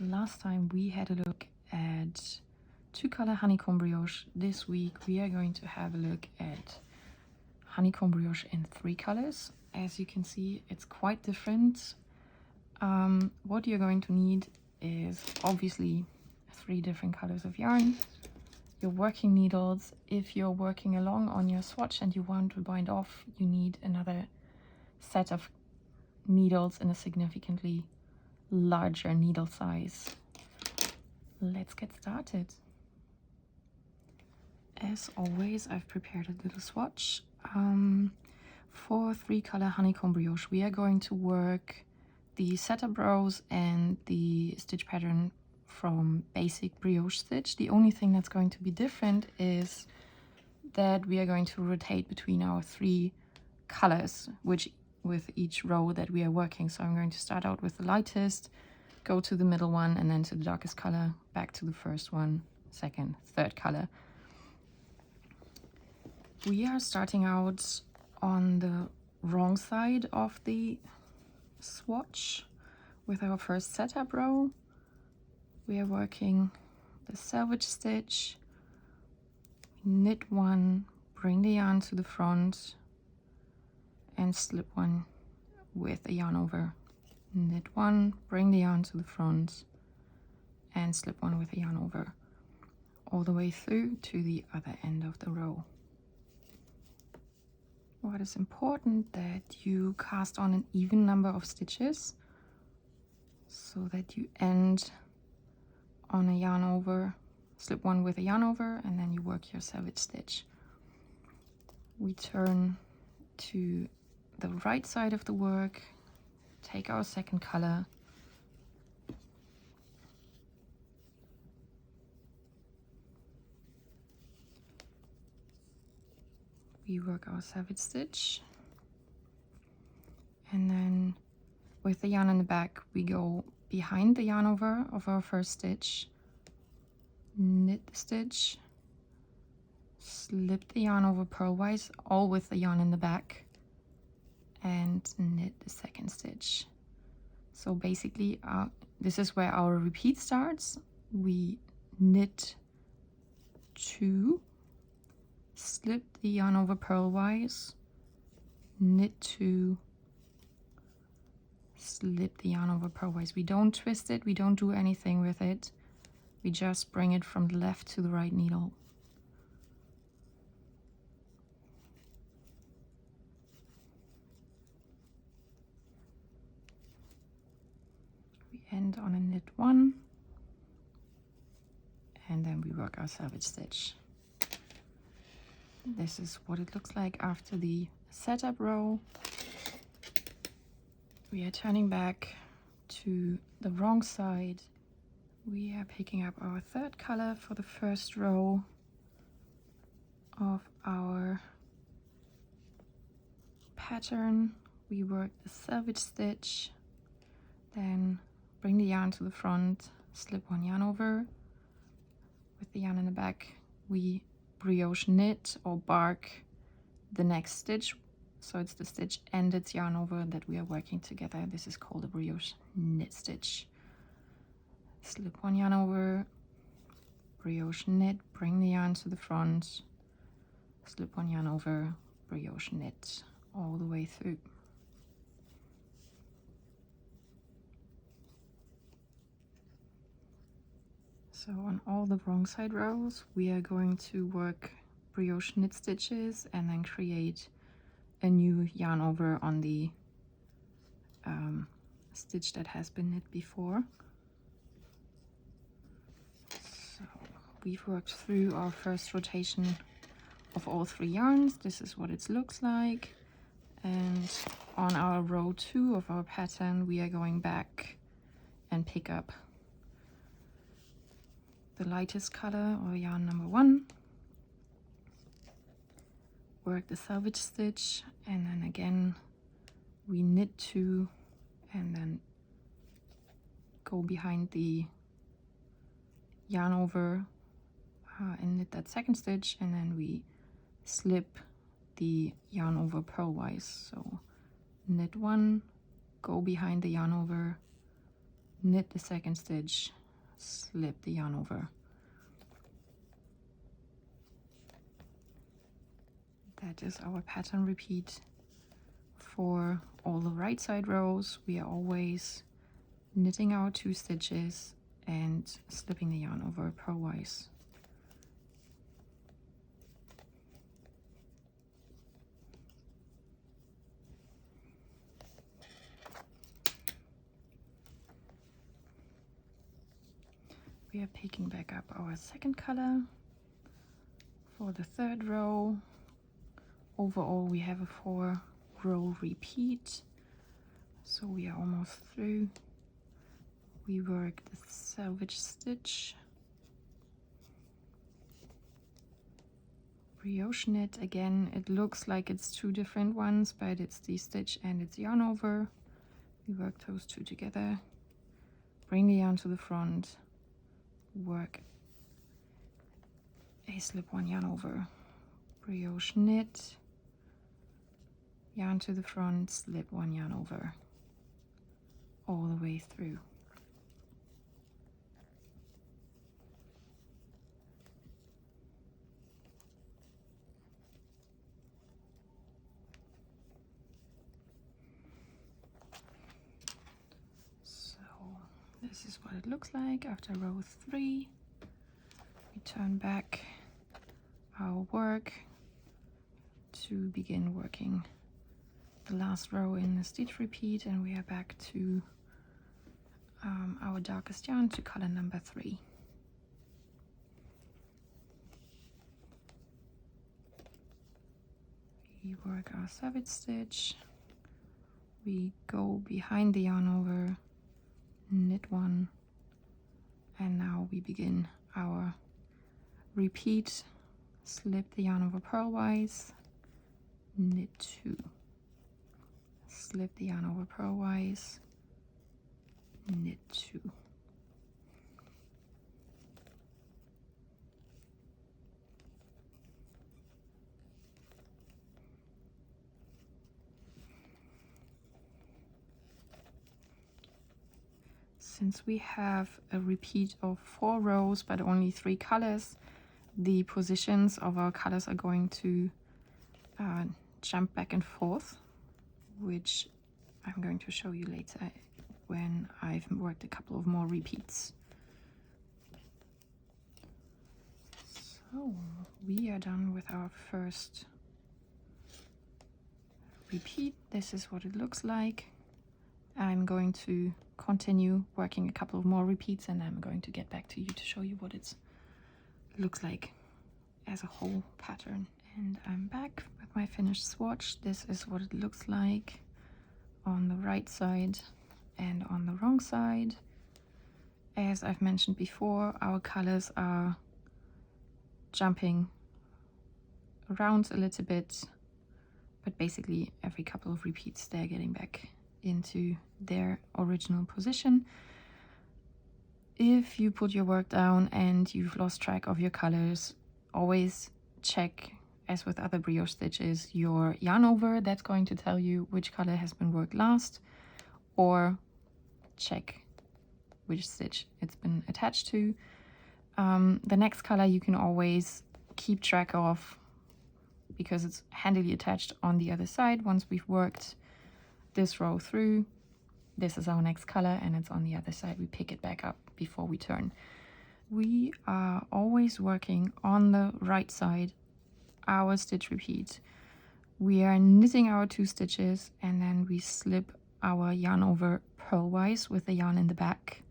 Last time we had a look at 2-color honeycomb brioche. This week we are going to have a look at honeycomb brioche in 3 colors. As you can see, it's quite different. What you're going to need is obviously 3 different colors of yarn, your working needles. If you're working along on your swatch and you want to bind off, you need another set of needles in a significantly larger needle size. Let's get started. As always, I've prepared a little swatch. For 3-color honeycomb brioche, we are going to work the setup rows and the stitch pattern from Basic Brioche stitch. The only thing that's going to be different is that we are going to rotate between our 3 colors, which with each row that we are working. So I'm going to start out with the lightest, go to the middle one, and then to the darkest color, back to the first one, second, third color. We are starting out on the wrong side of the swatch with our first setup row. We are working the selvage stitch, knit 1, bring the yarn to the front, and slip 1 with a yarn over. Knit 1, bring the yarn to the front, and slip 1 with a yarn over, all the way through to the other end of the row. What is important that you cast on an even number of stitches so that you end on a yarn over, slip 1 with a yarn over, and then you work your selvage stitch. We turn to the right side of the work, take our second color, we work our selvage stitch, and then with the yarn in the back we go behind the yarn over of our first stitch, knit the stitch, slip the yarn over purlwise, all with the yarn in the back, and knit the second stitch. So basically this is where our repeat starts. We knit 2, slip the yarn over purlwise, knit 2, slip the yarn over purlwise. We don't twist it, we don't do anything with it, we just bring it from the left to the right needle. We end on a knit 1, and then we work our selvage stitch. This is what it looks like after the setup row. We are turning back to the wrong side. We are picking up our third color for the first row of our pattern. We work the selvage stitch, then bring the yarn to the front, slip 1 yarn over. With the yarn in the back, we brioche knit or bark the next stitch, so it's the stitch and its yarn over that we are working together. This is called a brioche knit stitch. Slip 1 yarn over, brioche knit, bring the yarn to the front, slip 1 yarn over, brioche knit, all the way through. So on all the wrong side rows, we are going to work brioche knit stitches and then create a new yarn over on the stitch that has been knit before. So we've worked through our first rotation of all 3 yarns. This is what it looks like. And on our row 2 of our pattern, we are going back and pick up the lightest color, or yarn number 1, work the selvage stitch, and then again we knit 2 and then go behind the yarn over and knit that second stitch, and then we slip the yarn over purlwise. So knit 1, go behind the yarn over, knit the second stitch, slip the yarn over. That is our pattern repeat for all the right side rows. We are always knitting our 2 stitches and slipping the yarn over purlwise. We are picking back up our second color for the third row. Overall, we have a 4-row repeat, so we are almost through. We work the selvage stitch, brioche knit. Again, it looks like it's 2 different ones, but it's the stitch and it's yarn over. We work those 2 together, bring the yarn to the front, work a slip 1 yarn over, brioche knit, yarn to the front, slip 1 yarn over, all the way through. This is what it looks like after row 3. We turn back our work to begin working the last row in the stitch repeat, and we are back to our darkest yarn, to color number 3. We work our selvage stitch, we go behind the yarn over, knit 1, and now we begin our repeat, slip the yarn over purlwise, knit 2, slip the yarn over purlwise, knit 2. Since we have a repeat of 4 rows but only 3 colors, the positions of our colors are going to jump back and forth, which I'm going to show you later when I've worked a couple of more repeats. So we are done with our first repeat. This is what it looks like. I'm going to continue working a couple of more repeats, and I'm going to get back to you to show you what it looks like as a whole pattern. And I'm back with my finished swatch. This is what it looks like on the right side and on the wrong side. As I've mentioned before, our colors are jumping around a little bit, but basically every couple of repeats they're getting back into their original position. If you put your work down and you've lost track of your colors, always check, as with other brioche stitches, your yarn over. That's going to tell you which color has been worked last, or check which stitch it's been attached to. The next color you can always keep track of because it's handily attached on the other side. Once we've worked this row through, this is our next color and it's on the other side. We pick it back up before we turn. We are always working on the right side, our stitch repeat. We are knitting our 2 stitches and then we slip our yarn over purlwise with the yarn in the back.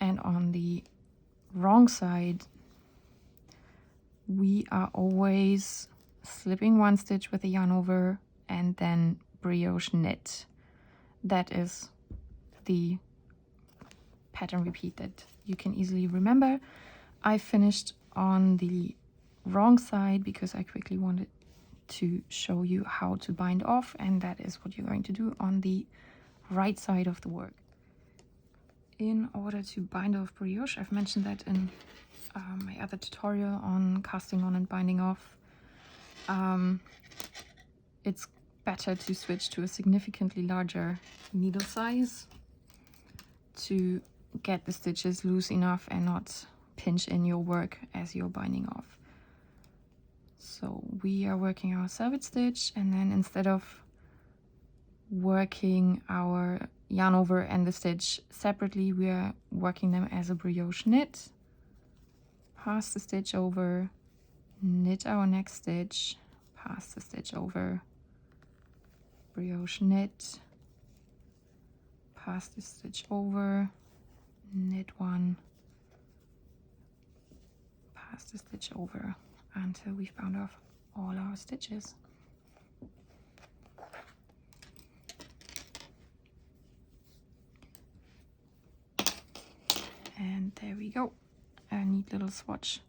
And on the wrong side, we are always slipping 1 stitch with the yarn over and then brioche knit. That is the pattern repeat that you can easily remember. I finished on the wrong side because I quickly wanted to show you how to bind off, and that is what you're going to do on the right side of the work. In order to bind off brioche, I've mentioned that in my other tutorial on casting on and binding off. It's better to switch to a significantly larger needle size. to get the stitches loose enough and not pinch in your work as you're binding off. So we are working our selvage stitch, and then instead of working our yarn over and the stitch separately, we are working them as a brioche knit. Pass the stitch over, knit our next stitch, pass the stitch over, brioche knit, pass the stitch over, knit one, pass the stitch over, until we've bound off all our stitches. And there we go, a neat little swatch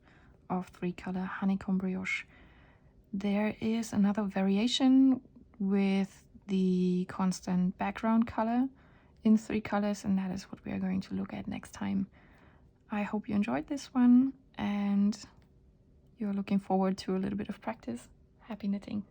of 3-color honeycomb brioche. There is another variation with the constant background color in 3 colors, and that is what we are going to look at next time. I hope you enjoyed this one and you're looking forward to a little bit of practice. Happy knitting!